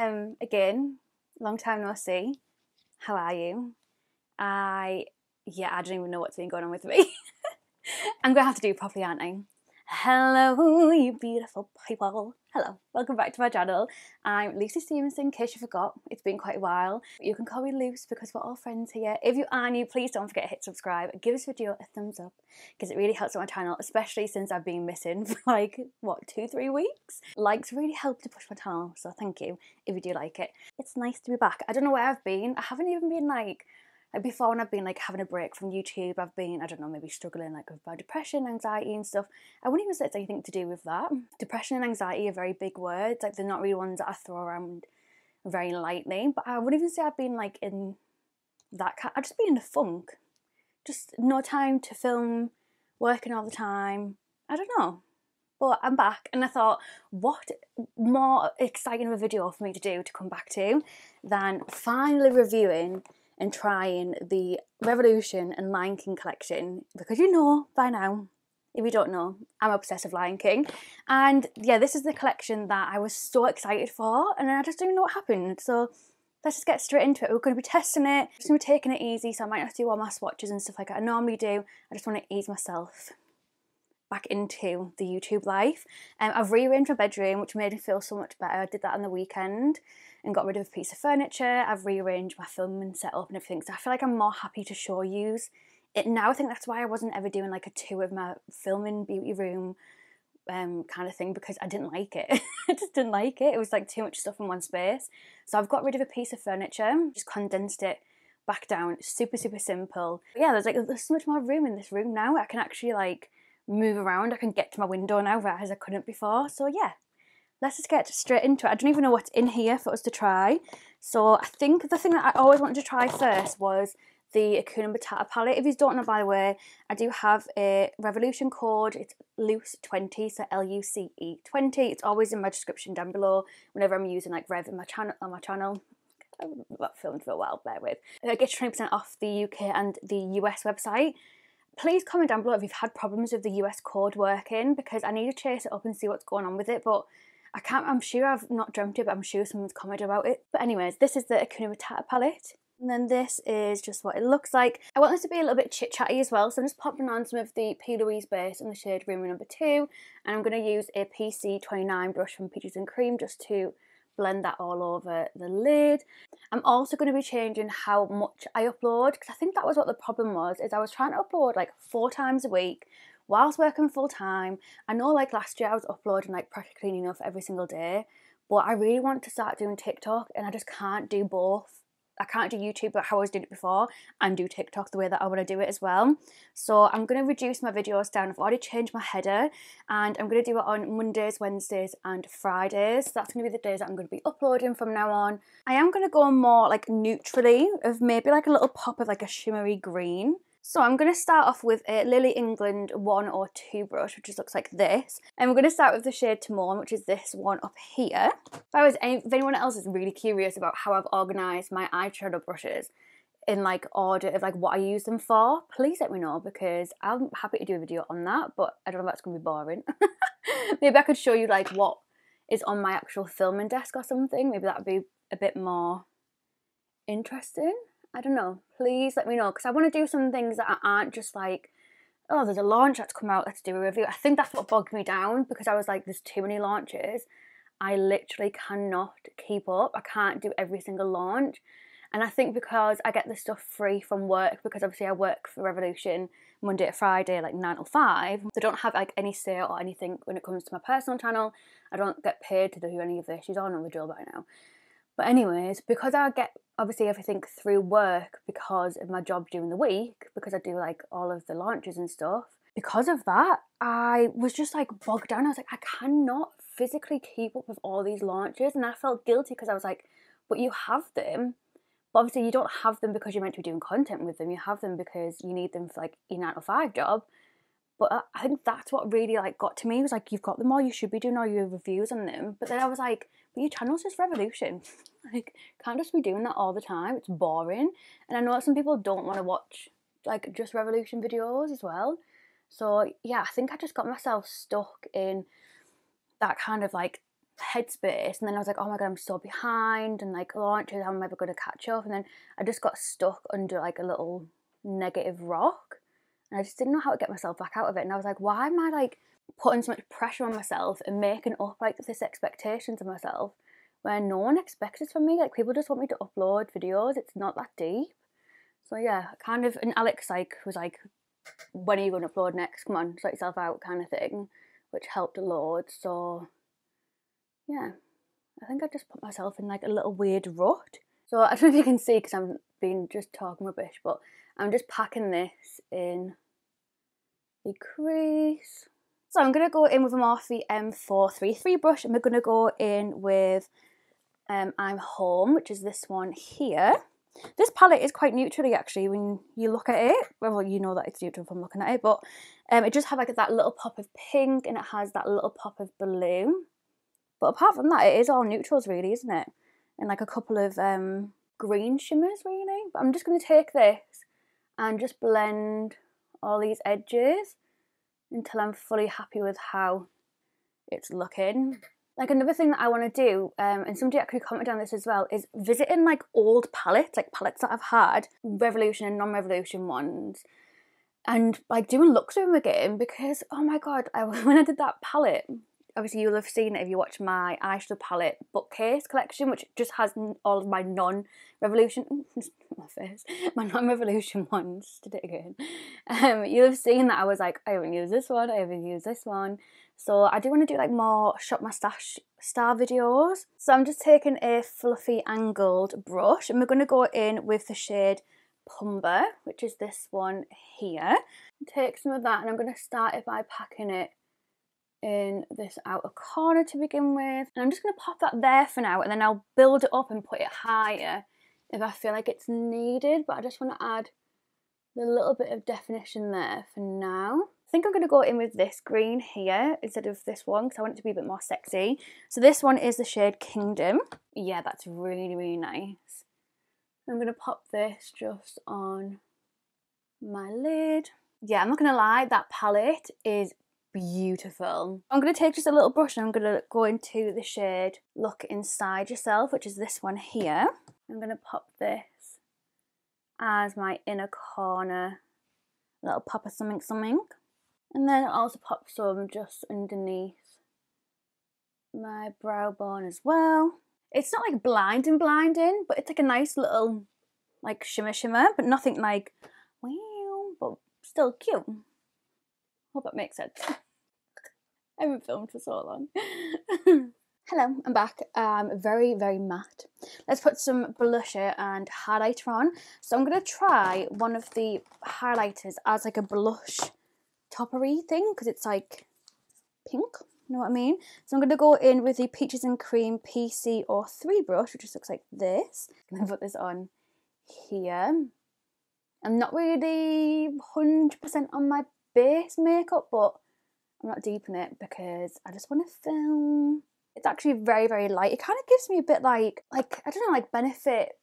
Again, long time no see. How are you? I don't even know what's been going on with me. I'm gonna have to do it properly, aren't I? Hello, you beautiful people. Hello, welcome back to my channel. I'm Luce Stephenson, in case you forgot. It's been quite a while. You can call me Luce because we're all friends here. If you are new, please don't forget to hit subscribe. Give this video a thumbs up because it really helps on my channel, especially since I've been missing for like, what, 2-3 weeks? Likes really help to push my channel, so thank you if you do like it. It's nice to be back. I don't know where I've been. I haven't even been like before, when I've been like having a break from YouTube, I've been, I don't know, maybe struggling like with my depression, anxiety and stuff. I wouldn't even say it's anything to do with that. Depression and anxiety are very big words, like they're not really ones that I throw around very lightly, but I wouldn't even say I've been like in that I've just been in a funk. Just no time to film, working all the time, I don't know. But I'm back and I thought, what more exciting of a video for me to do to come back to than finally reviewing and trying the Revolution and Lion King collection, because you know by now, if you don't know, I'm obsessed with Lion King. And yeah, this is the collection that I was so excited for, and I just don't know what happened. So let's just get straight into it. We're going to be testing it, just going to be taking it easy, so I might not do all my swatches and stuff like I normally do. I just want to ease myself back into the YouTube life. I've rearranged my bedroom, which made me feel so much better. I did that on the weekend and got rid of a piece of furniture. I've rearranged my filming setup and everything, so I feel like I'm more happy to show you it now. I think that's why I wasn't ever doing like a tour of my filming beauty room kind of thing, because I didn't like it. I just didn't like it. It was like too much stuff in one space. So I've got rid of a piece of furniture, just condensed it back down. Super simple. But yeah, there's so much more room in this room now. I can actually like move around. I can get to my window now, whereas I couldn't before. So yeah, let's just get straight into it. I don't even know what's in here for us to try. So I think the thing that I always wanted to try first was the Hakuna Matata palette. If you don't know, by the way, I do have a Revolution code. It's Luce20, so LUCE20. It's always in my description down below whenever I'm using like Rev in my channel. That filmed for a while, bear with. I get 20% off the UK and the US website. Please comment down below if you've had problems with the US code working, because I need to chase it up and see what's going on with it, but I can't, I'm sure I've not dreamt it, but I'm sure someone's commented about it. But anyways, this is the Hakuna Matata palette. And then this is just what it looks like. I want this to be a little bit chit-chatty as well, so I'm just popping on some of the P. Louise base in the shade Room Number 2, and I'm going to use a PC29 brush from Peaches and Cream just to blend that all over the lid. I'm also going to be changing how much I upload, because I think that was what the problem was, is I was trying to upload like 4 times a week whilst working full time. I know like last year I was uploading like practically enough every single day, but I really want to start doing TikTok, and I just can't do both. I can't do YouTube but how I was doing it before and do TikTok the way that I want to do it as well. So I'm going to reduce my videos down. I've already changed my header, and I'm going to do it on Mondays, Wednesdays and Fridays. So that's going to be the days that I'm going to be uploading from now on. I am going to go more like neutrally, of maybe like a little pop of like a shimmery green. So I'm going to start off with a Lily England 1 or 2 brush, which just looks like this. And we're going to start with the shade Timon, which is this one up here. If anyone else is really curious about how I've organised my eyeshadow brushes in like order of like what I use them for, please let me know, because I'm happy to do a video on that, but I don't know if that's going to be boring. Maybe I could show you like what is on my actual filming desk or something. Maybe that would be a bit more interesting. I don't know, please let me know, because I want to do some things that aren't just like, oh, there's a launch that's come out, let's do a review. I think that's what bogged me down, because I was like, there's too many launches. I literally cannot keep up. I can't do every single launch. And I think because I get the stuff free from work, because obviously I work for Revolution Monday to Friday, like 9 till 5. They don't have like any sale or anything when it comes to my personal channel. I don't get paid to do any of this. You all know the drill by now. But anyways, because I get obviously everything through work because of my job during the week, because I do like all of the launches and stuff, because of that, I was just like bogged down. I was like, I cannot physically keep up with all these launches, and I felt guilty because I was like, but you have them. But obviously you don't have them because you're meant to be doing content with them. You have them because you need them for like your 9 to 5 job. But I think that's what really like got to me. It was like, you've got them all, you should be doing all your reviews on them. But then I was like, but your channel's just Revolution. Like, can't just be doing that all the time. It's boring. And I know some people don't want to watch like just Revolution videos as well. So yeah, I think I just got myself stuck in that kind of like headspace, and then I was like, oh my god, I'm so behind, and like, oh, how am I ever going to catch up? And then I just got stuck under like a little negative rock, and I just didn't know how to get myself back out of it. And I was like, why am I like putting so much pressure on myself and making up like this expectations of myself when no one expects this from me? Like, people just want me to upload videos. It's not that deep. So yeah, kind of, and Alex like was like, when are you going to upload next? Come on, sort yourself out, kind of thing, which helped a lot. So yeah, I think I just put myself in like a little weird rut. So I don't know if you can see because I'm been just talking rubbish, but I'm just packing this in the crease. So I'm going to go in with a Morphe M433 brush, and we're going to go in with I'm Home, which is this one here. This palette is quite neutrally actually when you look at it. Well, you know that it's neutral from looking at it, but it just has like that little pop of pink, and it has that little pop of blue. But apart from that, it is all neutrals really, isn't it? And like a couple of green shimmers really. But I'm just going to take this and just blend all these edges until I'm fully happy with how it's looking. Like, another thing that I want to do, and somebody actually commented on this as well, is visiting like old palettes, like palettes that I've had, Revolution and non-Revolution ones, and like doing looks with them again, because oh my god, when I did that palette, obviously you'll have seen it if you watch my Eyeshadow palette bookcase collection, which just has all of my non-Revolution, my non-Revolution ones, did it again. You'll have seen that I was like, I haven't used this one, I haven't used this one. So I do want to do like more Shop My Stash style videos. So I'm just taking a fluffy angled brush, and we're going to go in with the shade Pumba, which is this one here. Take some of that, and I'm going to start it by packing it in this outer corner to begin with. And I'm just going to pop that there for now, and then I'll build it up and put it higher if I feel like it's needed. But I just want to add a little bit of definition there for now. I think I'm going to go in with this green here instead of this one because I want it to be a bit more sexy. So this one is the shade Kingdom. Yeah, that's really, really nice. I'm going to pop this just on my lid. Yeah, I'm not going to lie, that palette is beautiful. I'm going to take just a little brush and I'm going to go into the shade Look Inside Yourself, which is this one here. I'm going to pop this as my inner corner, a little pop of something something. And then I'll also pop some just underneath my brow bone as well. It's not like blinding, but it's like a nice little like shimmer, but nothing like wow, but still cute. Hope that makes sense. I haven't filmed for so long. Hello, I'm back. Very, very matte. Let's put some blusher and highlighter on. So I'm going to try one of the highlighters as like a blush toppery thing because it's like pink, you know what I mean? So I'm going to go in with the Peaches and Cream PC03 brush, which just looks like this. I'm going to put this on here. I'm not really 100% on my base makeup, but I'm not deep in it because I just want to film. It's actually very, very light. It kind of gives me a bit like I don't know, like Benefit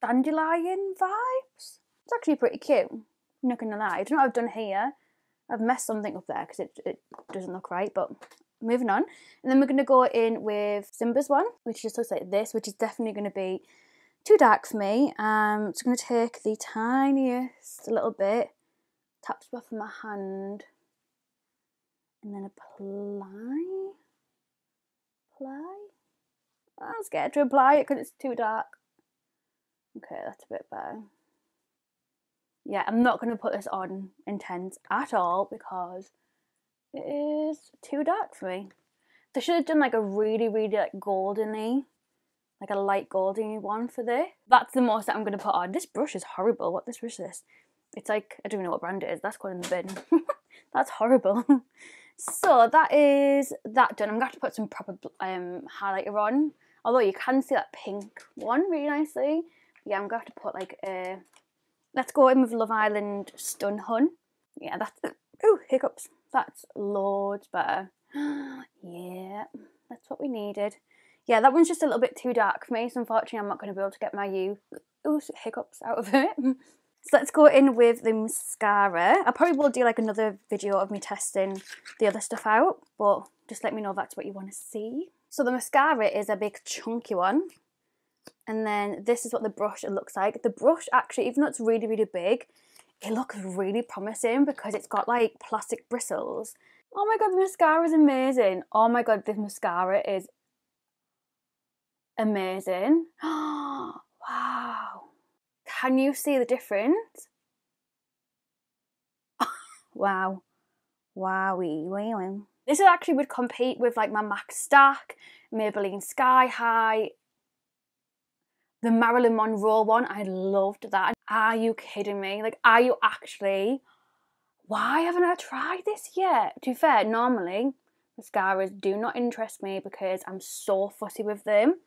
Dandelion vibes. It's actually pretty cute, I'm not going to lie. I don't know what I've done here. I've messed something up there because it doesn't look right, but moving on. And then we're going to go in with Simba's one, which just looks like this, which is definitely going to be too dark for me. So I'm going to take the tiniest little bit, tap some off of my hand, and then apply. I'm scared to apply it because it's too dark. Okay, that's a bit better. Yeah, I'm not going to put this on intense at all because it is too dark for me. They should have done like a really, really like goldeny, like a light goldeny one for this. That's the most that I'm going to put on. This brush is horrible. What this brush is this? It's like, I don't even know what brand it is. That's going in the bin. That's horrible. So that is that done. I'm going to have to put some proper highlighter on. Although you can see that pink one really nicely. Yeah, I'm going to have to put like a... Let's go in with Love Island Stun Hun. Yeah, that's... Ooh, hiccups. That's loads better. Yeah, that's what we needed. Yeah, that one's just a little bit too dark for me, so unfortunately I'm not going to be able to get my hiccups out of it. So let's go in with the mascara. I probably will do like another video of me testing the other stuff out, but just let me know if that's what you want to see. So the mascara is a big chunky one. And then this is what the brush looks like. The brush actually, even though it's really, really big, it looks really promising because it's got like plastic bristles. Oh my god, the mascara is amazing. Oh my god, this mascara is amazing. Wow. Can you see the difference? Wow. Wowie, wow. This actually would compete with like my MAC Stack, Maybelline Sky High, the Marilyn Monroe one. I loved that. Are you kidding me? Like, are you actually? Why haven't I tried this yet? To be fair, normally mascaras do not interest me because I'm so fussy with them.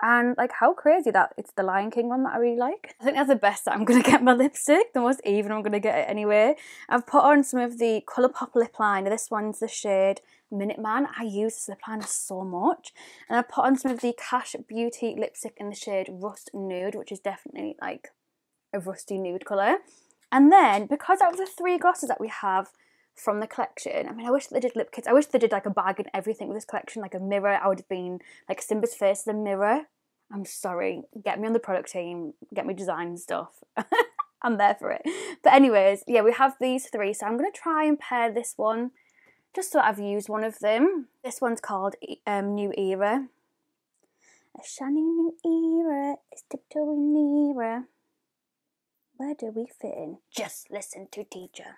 And like, how crazy that it's the Lion King one that I really like. I think that's the best that I'm going to get my lipstick, the most even I'm going to get it anyway. I've put on some of the Colourpop lip liner. This one's the shade Minute Man. I use this lip liner so much. And I've put on some of the Cash Beauty lipstick in the shade Rust Nude, which is definitely like a rusty nude colour. And then, because out of the 3 glosses that we have from the collection, I mean, I wish they did lip kits. I wish they did like a bag and everything with this collection, like a mirror. I would have been like Simba's face is a mirror. I'm sorry, get me on the product team, get me design stuff. I'm there for it. But anyways, yeah, we have these 3. So I'm going to try and pair this one, just so I've used one of them. This one's called New Era. A shiny new era is tiptoeing nearer. Where do we fit in? Just listen to teacher.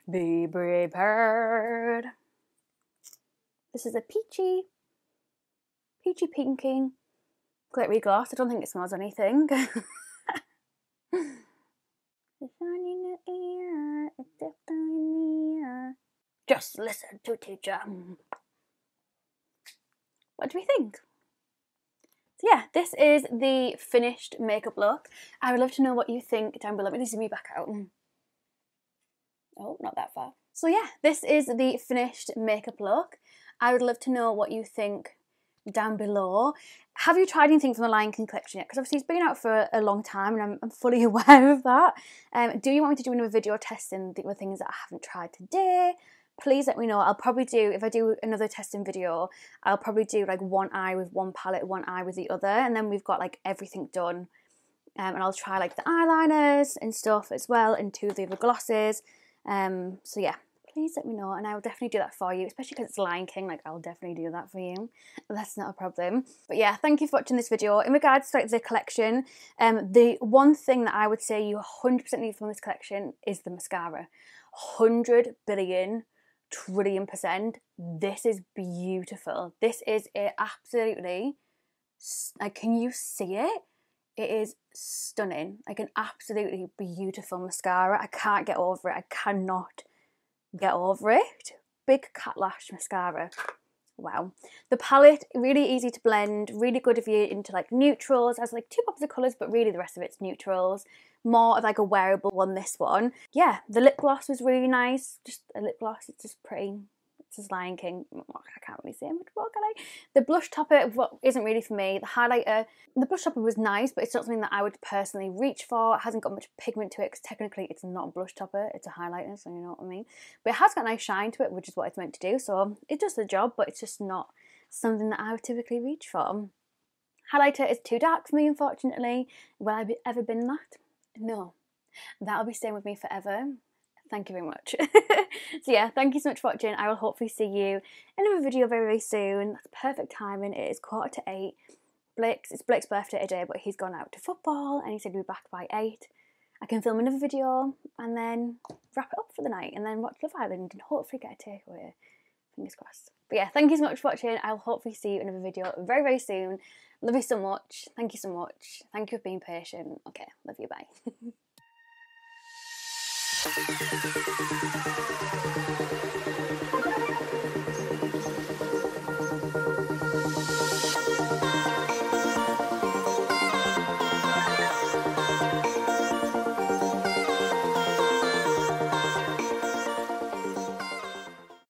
Be prepared. This is a peachy pinking glittery gloss. I don't think it smells anything. Just listen to teacher. What do we think? So yeah, this is the finished makeup look. I would love to know what you think down below. Let me zoom you back out. Oh, not that far. So yeah, this is the finished makeup look. I would love to know what you think down below. Have you tried anything from the Lion King collection yet? Because obviously it's been out for a long time and I'm fully aware of that. Do you want me to do another video testing the things that I haven't tried today? Please let me know. I'll probably do, if I do another testing video, I'll probably do like one eye with one palette, one eye with the other, and then we've got like everything done. And I'll try like the eyeliners and stuff as well, and 2 of the other glosses. So yeah, please let me know, and I will definitely do that for you, especially because it's Lion King. Like, I'll definitely do that for you. That's not a problem. But yeah, thank you for watching this video. In regards to like the collection, the one thing that I would say you 100% need from this collection is the mascara. 100 billion trillion %. This is beautiful. This is it, absolutely. Like, can you see it? It is stunning. Like an absolutely beautiful mascara. I can't get over it. I cannot get over it. Big Cat Lash mascara. Wow. The palette, really easy to blend. Really good if you're into like neutrals. It has like 2 pops of colours, but really the rest of it's neutrals. More of like a wearable one, this one. Yeah, the lip gloss was really nice. Just a lip gloss. It's just pretty. It's just Lion King. I can't really say much more, can I? The blush topper isn't really for me. The highlighter, the blush topper was nice, but it's not something that I would personally reach for. It hasn't got much pigment to it because technically it's not a blush topper, it's a highlighter, so you know what I mean. But it has got a nice shine to it, which is what it's meant to do. So it does the job, but it's just not something that I would typically reach for. Highlighter is too dark for me, unfortunately. Will I ever bin that? No. That'll be staying with me forever. Thank you very much. So yeah, thank you so much for watching. I will hopefully see you in another video very, very soon. That's perfect timing. It is 8:15. It's Blake's birthday today, but he's gone out to football and he said he'll be back by 8. I can film another video and then wrap it up for the night and then watch Love Island and hopefully get a takeaway. Fingers crossed. But yeah, thank you so much for watching. I'll hopefully see you in another video very, very soon. Love you so much. Thank you so much. Thank you for being patient. Okay, love you, bye.